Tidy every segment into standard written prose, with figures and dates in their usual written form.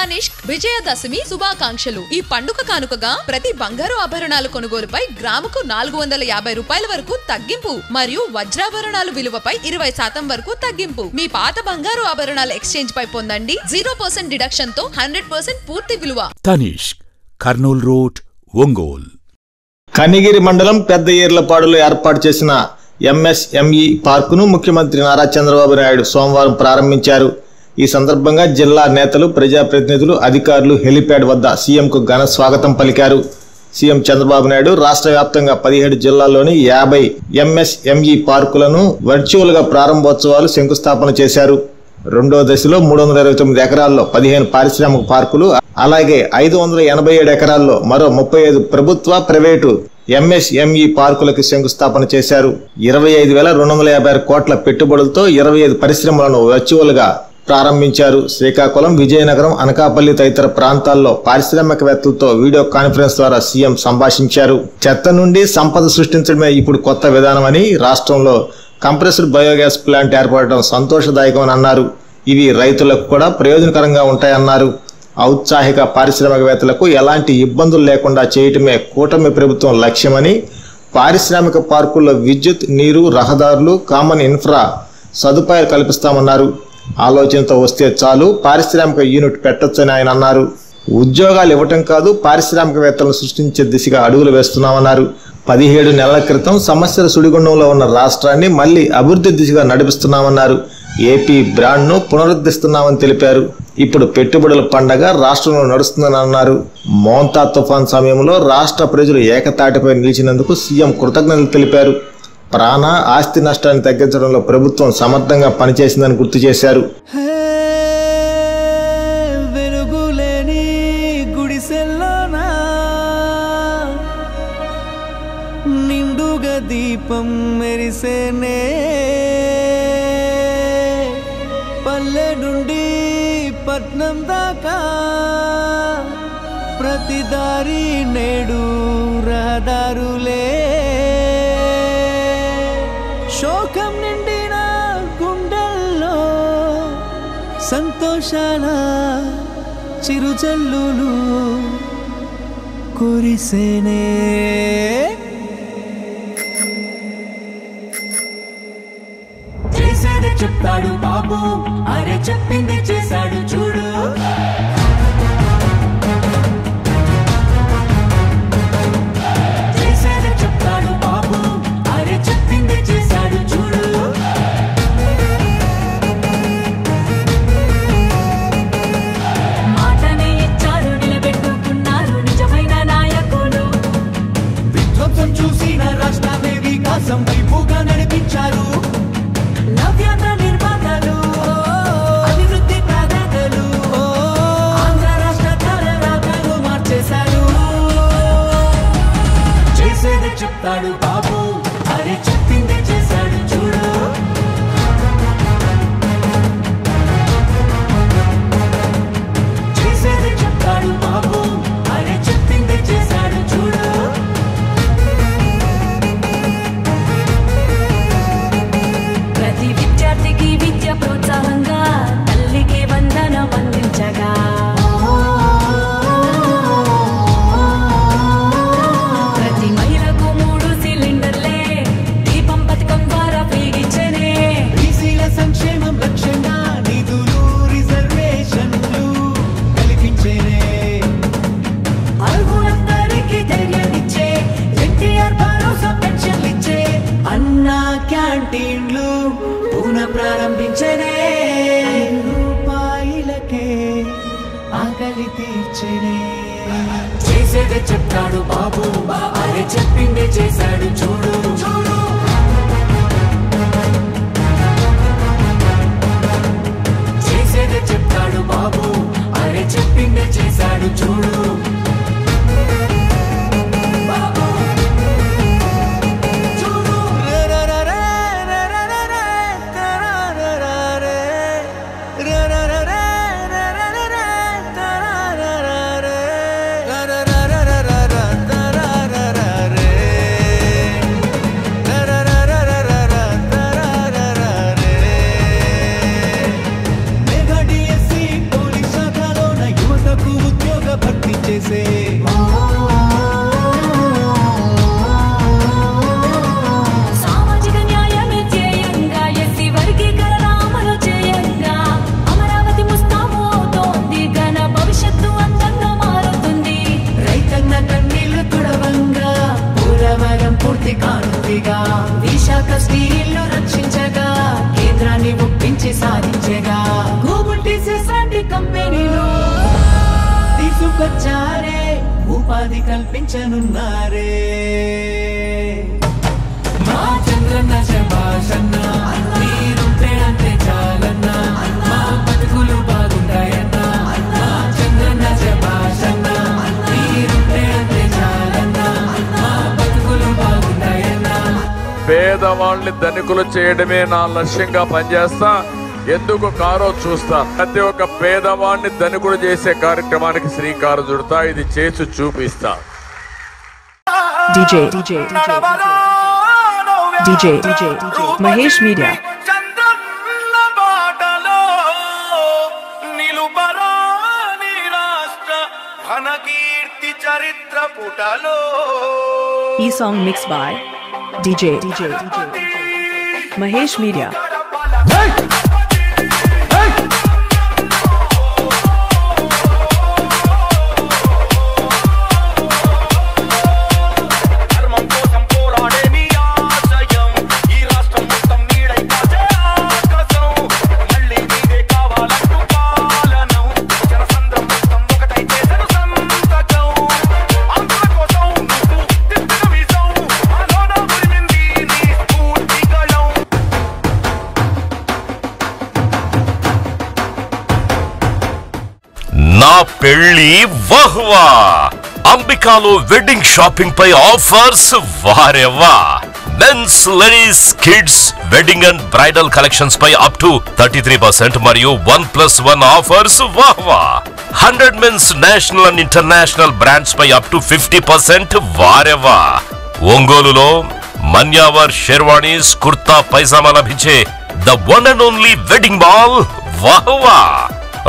తనిష్క్ విజయదశమి శుభాకాంక్షలు. ఈ పండుగ కానుకగా ప్రతి బంగారు ఆభరణాల కొనుగోలుపై గ్రాముకు 450 రూపాయల వరకు తగ్గింపు మరియు వజ్రాభరణాల విలువపై 20% వరకు తగ్గింపు. మీ పాత బంగారు ఆభరణాల ఎక్స్చేంజ్ పై పొందండి 0% డిడక్షన్ తో 100% పూర్తి విలువ. తనిష్క్, కర్నూల్ రోడ్, ఒంగోల్. కనిగిరి మండలం పెద్ద ఈర్లపాడులో ఏర్పాటు చేసిన ఎంఎస్ఎంఈ పార్కును ముఖ్యమంత్రి నారా చంద్రబాబు నాయుడు సోమవారం ప్రారంభించారు. ఈ సందర్భంగా జిల్లా నేతలు, ప్రజాప్రతినిధులు, అధికారులు హెలిప్యాడ్ వద్ద సీఎంకు ఘన స్వాగతం పలికారు. సీఎం చంద్రబాబు నాయుడు రాష్ట్ర వ్యాప్తంగా 17 జిల్లాల్లోని 50 ఎంఎస్ఎంఈ పార్కులను వర్చువల్ గా ప్రారంభోత్సవాలు శంకుస్థాపన చేశారు. రెండో దశలో 329 ఎకరాల్లో 15 పారిశ్రామిక పార్కులు, అలాగే 587 ఎకరాల్లో మరో 35 ప్రభుత్వ, ప్రైవేటు ఎంఎస్ఎంఈ పార్కులకు శంకుస్థాపన చేశారు. 25,256 కోట్ల పెట్టుబడులతో 25 పరిశ్రమలను వర్చువల్ గా ప్రారంభించారు. శ్రీకాకుళం, విజయనగరం, అనకాపల్లి తదితర ప్రాంతాల్లో పారిశ్రామికవేత్తలతో వీడియో కాన్ఫరెన్స్ ద్వారా సీఎం సంభాషించారు. చెత్త నుండి సంపద సృష్టించడమే ఇప్పుడు కొత్త విధానమని, రాష్ట్రంలో కంప్రెస్డ్ బయోగ్యాస్ ప్లాంట్ ఏర్పడటం సంతోషదాయకమని అన్నారు. ఇవి రైతులకు కూడా ప్రయోజనకరంగా ఉంటాయన్నారు. ఔత్సాహిక పారిశ్రామికవేత్తలకు ఎలాంటి ఇబ్బందులు లేకుండా చేయటమే కూటమి ప్రభుత్వం లక్ష్యమని, పారిశ్రామిక పార్కుల్లో విద్యుత్, నీరు, రహదారులు, కామన్ ఇన్ఫ్రా సదుపాయాలు కల్పిస్తామన్నారు. ఆలోచనతో వస్తే చాలు పారిశ్రామిక యూనిట్ పెట్టొచ్చని ఆయన అన్నారు. ఉద్యోగాలు ఇవ్వటం కాదు, పారిశ్రామికవేత్తలను సృష్టించే దిశగా అడుగులు వేస్తున్నామన్నారు. 17 నెలల క్రితం సమస్యల సుడిగుండంలో ఉన్న రాష్ట్రాన్ని మళ్లీ అభివృద్ధి దిశగా నడిపిస్తున్నామన్నారు. ఏపీ బ్రాండ్ను పునరుద్ధరిస్తున్నామని తెలిపారు. ఇప్పుడు పెట్టుబడుల పండగ రాష్ట్రంలో నడుస్తుందని అన్నారు. మోంతా తుఫాన్ సమయంలో రాష్ట్ర ప్రజలు ఏకతాటిపై నిలిచినందుకు సీఎం కృతజ్ఞతలు తెలిపారు. ప్రాణ, ఆస్తి నష్టాన్ని తగ్గించడంలో ప్రభుత్వం సమర్థంగా పనిచేసిందని గుర్తు చేశారు. వెలుగులేని గుడిసెల్లోనా నిండుగా దీపం మెరిసేనే, పల్లె నుండి పట్నం దాకా ప్రతి దారి నేడు రహదారులే. శోకం నిండిన గుండెల్లో సంతోషాల చిరుజల్లులు కురిసేనే. చేసేది చెప్తాడు బాబు, అరే చెప్పింది చేశాడు చూడు. చేసేది చెప్తాడు బాబు, అరే చెప్పింది చేశాడు చూడు. మాటనే ఇచ్చారు, నిలబెట్టుకున్నారు నిజమైన నాయకులు. విధ్వంసం చూసిన రాష్ట్రాన్ని వికాసం వైపుగా నడిపించారు. నవ్యాంధ్ర నిర్మాతలు, అభివృద్ధి ప్రాధాన్యతలు, ఆంధ్ర రాష్ట్ర తలరాతలు మార్చేశారు. చేసేది చెప్తాడు బాబు, అరే చెప్పింది చేశాడు చూడు. చేసేది చెప్తాడు బాబు, అరే చెప్పింది చేశాడు చూడు. ప్రతి విద్యార్థికి విద్య ప్రోత్సాహంగా తల్లికి వందనం అందించగా, ప్రతి మహిళకు 3 సిలిండర్లే దీపం పథకం ద్వారా పేగించనే. బీసీల సంక్షేమం లక్ష్యంగా నిధులు, రిజర్వేషన్లు కల్పించేనే. అర్హులందరికీ ధైర్యాన్నిచ్చే ఎన్టీఆర్ భరోసా పెన్షన్లిచ్చే. అన్నా క్యాంటీన్లు పునః ప్రారంభించనే. రూపాయలకే ఆకలి తీర్చనే. చేసేది చెప్తాడు బాబు, అరే చెప్పింది చేశాడు చూడు. చేసేది చెప్తాడు బాబు, అరే చెప్పింది చేశాడు చూడు. మెగా డిఎస్సి పోలీస్ రే. సామాజిక న్యాయమే చేయంగా ఎస్సీ వర్గీకరణ అమలు చేయంగా అమరావతి ముస్తాబు అవుతోంది ఘన భవిష్యత్తు అందంగా మారుతుంది. రైతన్న కన్నీళ్లు తుడవంగా పూరవరం పూర్తి కానుందిగా. విశాఖ స్టీల్ రక్షించగా కేంద్రాన్ని ఒప్పించి సాధించగా గోబుల్ సాటి కంపెనీలు తీసుకొచ్చారే ఉపాధి కల్పించనున్నారే. మా చంద్రన్న శభాషన్న మీరుంటే అంతే చాలన్న మా బతుకులు బాగుంటాయన్న. మా చంద్రన్న శభాషన్న మీరుంటే అంతే చాలన్న మా బతుకులు బాగుంటాయన్న. పేదవాళ్ళని ధనికులు చేయడమే నా లక్ష్యంగా పనిచేస్తా. ఎందుకు కారో చూస్తా. ప్రతి ఒక్క పేదవాడిని ధనికుడు చేసే కార్యక్రమానికి శ్రీకారం చుడతా. ఇది చేసి చూపిస్తా. DJ Mahesh Media. E song mixed by DJ Mahesh Media. నా పెళ్లి వహ్వా. అంబికాలో వెడ్డింగ్ షాపింగ్ పై ఆఫర్స్ వారెవ్వా. Mens, ladies, kids wedding and bridal collections పై అప్ టు 33% మరియు 1+1 ఆఫర్స్ వాహ్వా. 100 mens national and international brands పై అప్ టు 50% వారెవ్వా. ఒంగోలులో మన్యావర్ షెర్వాణీస్, కుర్తా, పైజామా లభించే the one and only wedding mall వాహ్వా.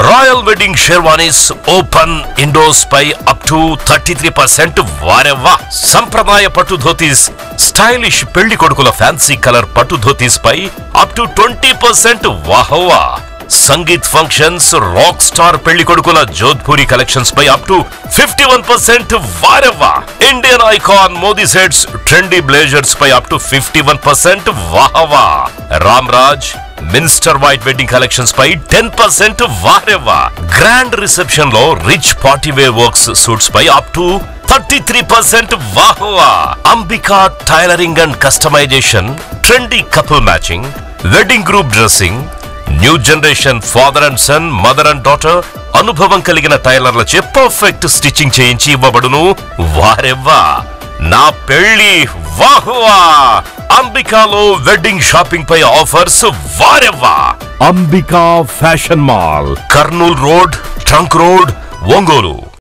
Royal wedding sherwanis open indoors పై అప్ టు 33% వారెవ్వా. సంప్రదాయ పట్టు ధోతీస్, స్టైలిష్ పెళ్లి కొడుకుల ఫ్యాన్సీ కలర్ పట్టు ధోతీస్ పై అప్ టు 20% వాహ్వా. సంగీత్ ఫంక్షన్స్, రాక్ స్టార్ పెళ్లి కొడుకుల జోధ్పూరి కలెక్షన్స్ పై అప్ టు 51% వారెవ్వా. Indian icon Modi sets, trendy blazers పై అప్ టు 51% వాహ్వా. Ram Raj minister white wedding collections పై 10% వారెవ్వా. గ్రాండ్ రిసెప్షన్ లో rich party wear works suits పై అప్ టు 33% వాహ్వా. Ambika tailoring and customisation, trendy couple matching, wedding group dressing, new generation father and son, mother and daughter అనుభవం కలిగిన టైలర్లచే perfect stitching చేయించి ఇవ్వబడును వారెవ్వా. నా పెళ్లి వాహ్వా. అంబికాలో వెడ్డింగ్ షాపింగ్ పై ఆఫర్స్ వారెవ్వా. Ambika fashion mall, Kurnool road, trunk road, Ongole.